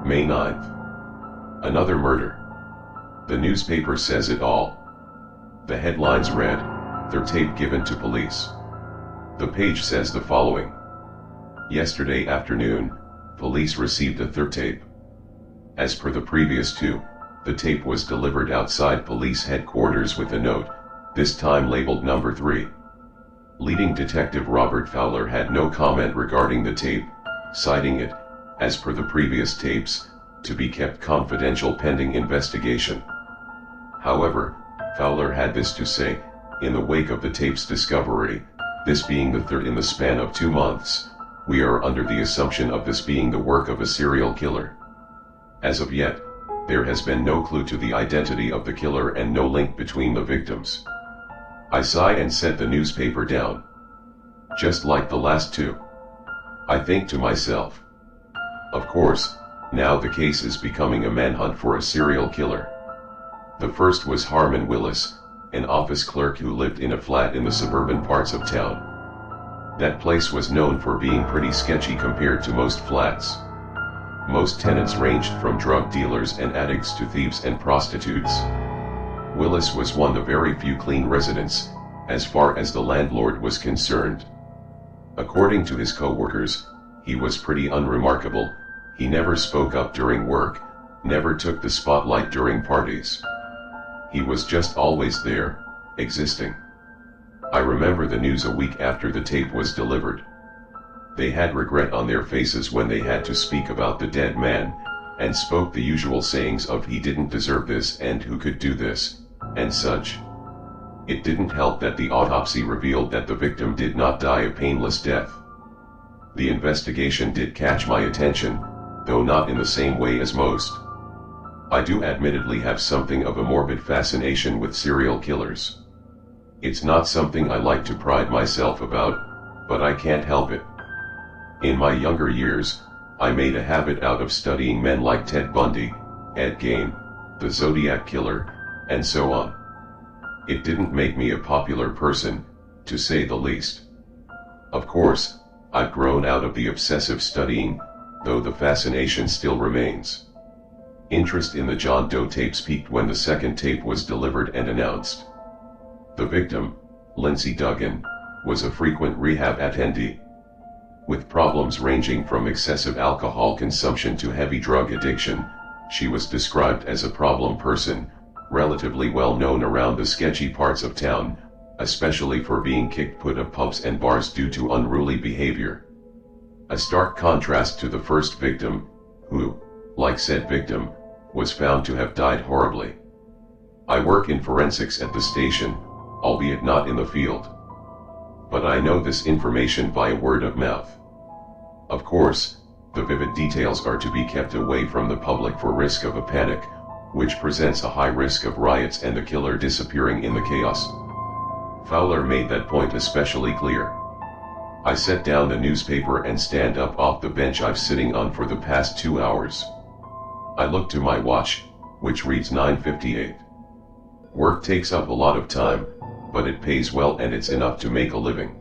May 9th. Another murder. The newspaper says it all. The headlines read, "Their tape given to police." The page says the following. Yesterday afternoon, police received a third tape. As per the previous two, the tape was delivered outside police headquarters with a note, this time labeled number 3. Leading detective Robert Fowler had no comment regarding the tape, citing it, as per the previous tapes, to be kept confidential pending investigation. However, Fowler had this to say, in the wake of the tape's discovery, this being the third in the span of 2 months, we are under the assumption of this being the work of a serial killer. As of yet, there has been no clue to the identity of the killer and no link between the victims. I sigh and set the newspaper down. Just like the last two. I think to myself. Of course, now the case is becoming a manhunt for a serial killer. The first was Harmon Willis, an office clerk who lived in a flat in the suburban parts of town. That place was known for being pretty sketchy compared to most flats. Most tenants ranged from drug dealers and addicts to thieves and prostitutes. Willis was one of very few clean residents, as far as the landlord was concerned. According to his co-workers, he was pretty unremarkable, he never spoke up during work, never took the spotlight during parties. He was just always there, existing. I remember the news a week after the tape was delivered. They had regret on their faces when they had to speak about the dead man, and spoke the usual sayings of he didn't deserve this and who could do this, and such. It didn't help that the autopsy revealed that the victim did not die a painless death. The investigation did catch my attention, though not in the same way as most. I do admittedly have something of a morbid fascination with serial killers. It's not something I like to pride myself about, but I can't help it. In my younger years, I made a habit out of studying men like Ted Bundy, Ed Gein, the Zodiac Killer, and so on. It didn't make me a popular person, to say the least. Of course, I've grown out of the obsessive studying, though the fascination still remains. Interest in the John Doe tapes peaked when the second tape was delivered and announced. The victim, Lindsay Duggan, was a frequent rehab attendee. With problems ranging from excessive alcohol consumption to heavy drug addiction, she was described as a problem person, relatively well known around the sketchy parts of town, especially for being kicked out of pubs and bars due to unruly behavior. A stark contrast to the first victim, who, like said victim, was found to have died horribly. I work in forensics at the station, albeit not in the field. But I know this information via word of mouth. Of course, the vivid details are to be kept away from the public for risk of a panic, which presents a high risk of riots and the killer disappearing in the chaos. Fowler made that point especially clear. I set down the newspaper and stand up off the bench I've sitting on for the past 2 hours. I look to my watch, which reads 9:58. Work takes up a lot of time, but it pays well and it's enough to make a living.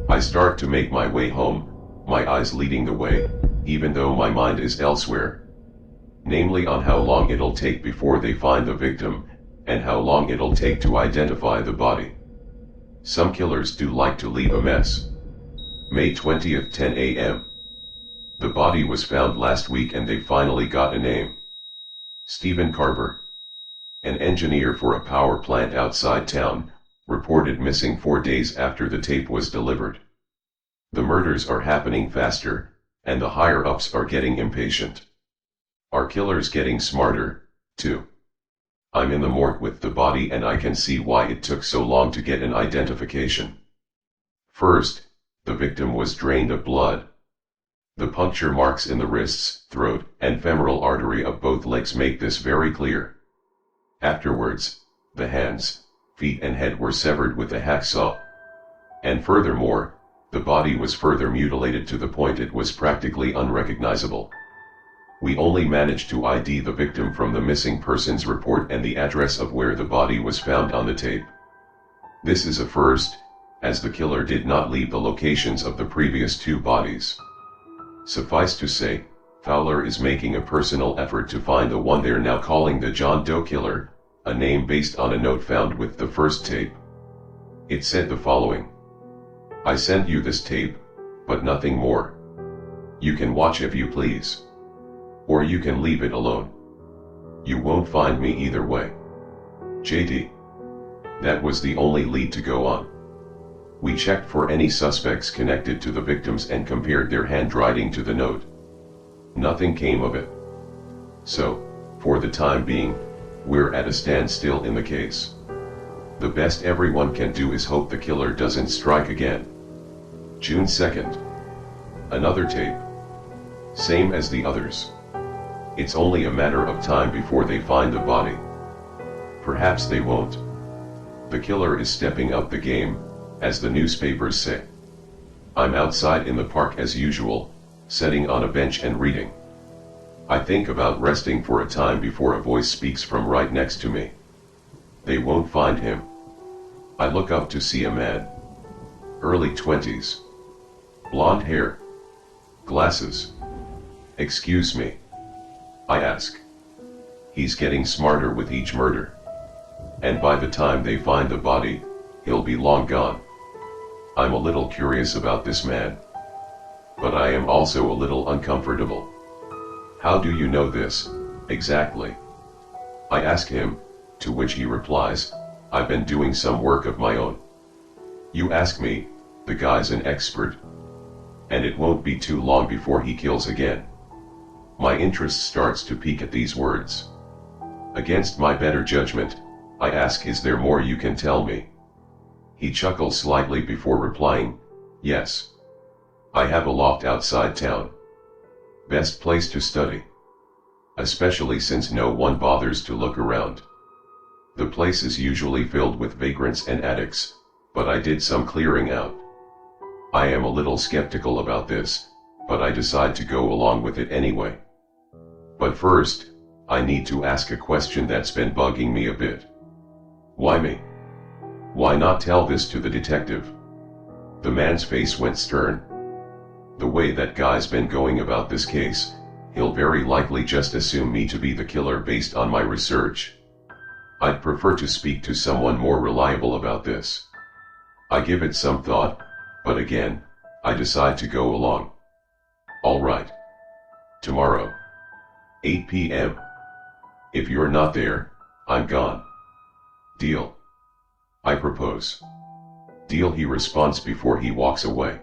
I start to make my way home, my eyes leading the way, even though my mind is elsewhere. Namely on how long it'll take before they find the victim, and how long it'll take to identify the body. Some killers do like to leave a mess. May 20th, 10 a.m. The body was found last week and they finally got a name. Stephen Carver, an engineer for a power plant outside town, reported missing 4 days after the tape was delivered. The murders are happening faster, and the higher-ups are getting impatient. Are killers getting smarter, too? I'm in the morgue with the body and I can see why it took so long to get an identification. First, the victim was drained of blood. The puncture marks in the wrists, throat, and femoral artery of both legs make this very clear. Afterwards, the hands, feet and head were severed with a hacksaw. And furthermore, the body was further mutilated to the point it was practically unrecognizable. We only managed to ID the victim from the missing persons report and the address of where the body was found on the tape. This is a first, as the killer did not leave the locations of the previous 2 bodies. Suffice to say, Fowler is making a personal effort to find the one they're now calling the John Doe Killer, a name based on a note found with the first tape. It said the following: "I sent you this tape, but nothing more. You can watch if you please. Or you can leave it alone. You won't find me either way. JD." That was the only lead to go on. We checked for any suspects connected to the victims and compared their handwriting to the note. Nothing came of it. So, for the time being, we're at a standstill in the case. The best everyone can do is hope the killer doesn't strike again. June 2nd. Another tape. Same as the others. It's only a matter of time before they find the body. Perhaps they won't. The killer is stepping up the game, as the newspapers say. I'm outside in the park as usual, sitting on a bench and reading. I think about resting for a time before a voice speaks from right next to me. They won't find him. I look up to see a man. Early 20s. Blonde hair. Glasses. "Excuse me?" I ask. He's getting smarter with each murder. And by the time they find the body, he'll be long gone. I'm a little curious about this man. But I am also a little uncomfortable. "How do you know this, exactly?" I ask him, to which he replies, "I've been doing some work of my own." You ask me, the guy's an expert. And it won't be too long before he kills again. My interest starts to peak at these words. Against my better judgment, I ask, "Is there more you can tell me?" He chuckles slightly before replying, "Yes. I have a loft outside town. Best place to study. Especially since no one bothers to look around. The place is usually filled with vagrants and addicts, but I did some clearing out. I am a little skeptical about this, but I decide to go along with it anyway. But first, I need to ask a question that's been bugging me a bit. Why me? Why not tell this to the detective?" The man's face went stern. "The way that guy's been going about this case, he'll very likely just assume me to be the killer based on my research. I'd prefer to speak to someone more reliable about this." I give it some thought, but again, I decide to go along. "All right. Tomorrow. 8 p.m. If you're not there, I'm gone. Deal?" I propose. "Deal," he responds before he walks away.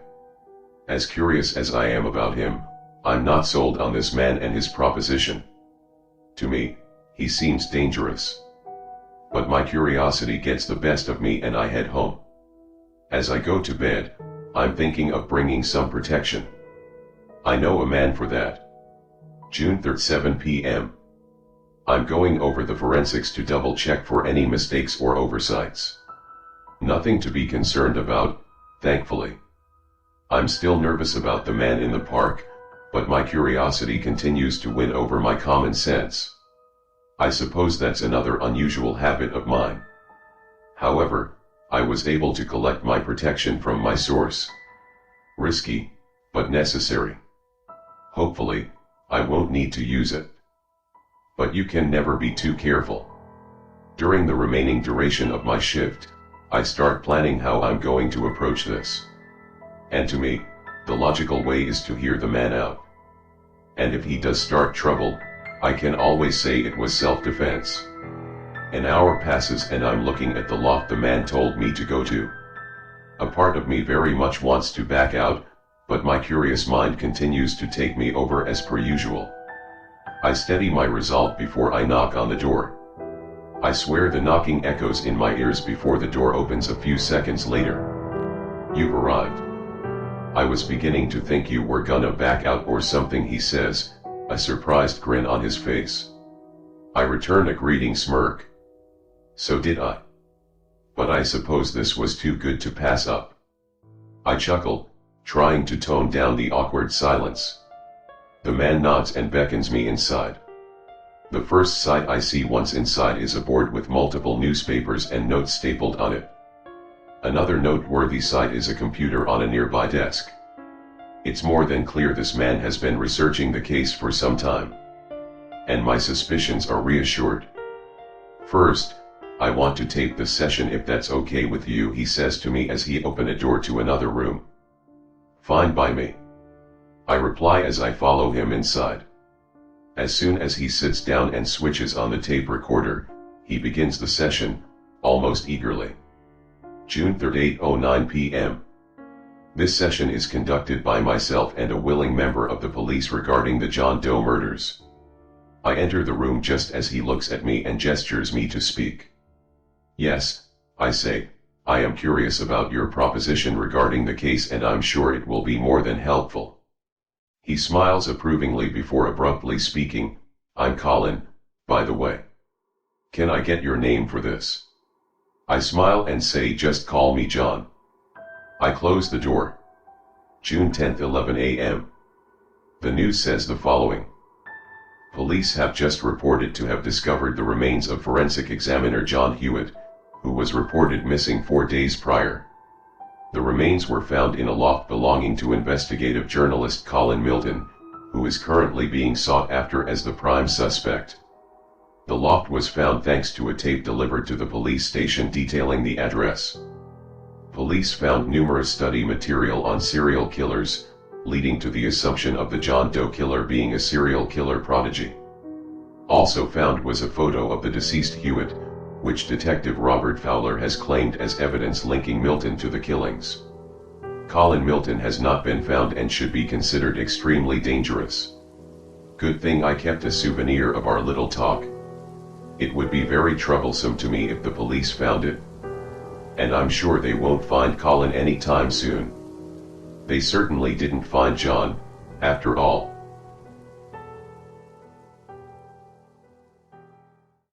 As curious as I am about him, I'm not sold on this man and his proposition. To me, he seems dangerous. But my curiosity gets the best of me and I head home. As I go to bed, I'm thinking of bringing some protection. I know a man for that. June 3rd, 7 p.m. I'm going over the forensics to double check for any mistakes or oversights. Nothing to be concerned about, thankfully. I'm still nervous about the man in the park, but my curiosity continues to win over my common sense. I suppose that's another unusual habit of mine. However, I was able to collect my protection from my source. Risky, but necessary. Hopefully, I won't need to use it. But you can never be too careful. During the remaining duration of my shift, I start planning how I'm going to approach this. And to me, the logical way is to hear the man out. And if he does start trouble, I can always say it was self-defense. An hour passes and I'm looking at the loft the man told me to go to. A part of me very much wants to back out, but my curious mind continues to take me over as per usual. I steady my resolve before I knock on the door. I swear the knocking echoes in my ears before the door opens a few seconds later. "You've arrived. I was beginning to think you were gonna back out or something," he says, a surprised grin on his face. I return a greeting smirk. So did I. But I suppose this was too good to pass up. I chuckle, trying to tone down the awkward silence. The man nods and beckons me inside. The first sight I see once inside is a board with multiple newspapers and notes stapled on it. Another noteworthy sight is a computer on a nearby desk. It's more than clear this man has been researching the case for some time. And my suspicions are reassured. First, I want to tape the session if that's okay with you, he says to me as he opens a door to another room. Fine by me, I reply as I follow him inside. As soon as he sits down and switches on the tape recorder, he begins the session, almost eagerly. June 3, 8:09 p.m. This session is conducted by myself and a willing member of the police regarding the John Doe murders. I enter the room just as he looks at me and gestures me to speak. Yes, I say, I am curious about your proposition regarding the case and I'm sure it will be more than helpful. He smiles approvingly before abruptly speaking, I'm Colin, by the way. Can I get your name for this? I smile and say just call me John. I close the door. June 10, 11 a.m. The news says the following. Police have just reported to have discovered the remains of forensic examiner John Hewitt, who was reported missing 4 days prior. The remains were found in a loft belonging to investigative journalist Colin Milton, who is currently being sought after as the prime suspect. The loft was found thanks to a tape delivered to the police station detailing the address. Police found numerous study material on serial killers, leading to the assumption of the John Doe killer being a serial killer prodigy. Also found was a photo of the deceased Hewitt, which Detective Robert Fowler has claimed as evidence linking Milton to the killings. Colin Milton has not been found and should be considered extremely dangerous. Good thing I kept a souvenir of our little talk. It would be very troublesome to me if the police found it. And I'm sure they won't find Colin anytime soon. They certainly didn't find John, after all.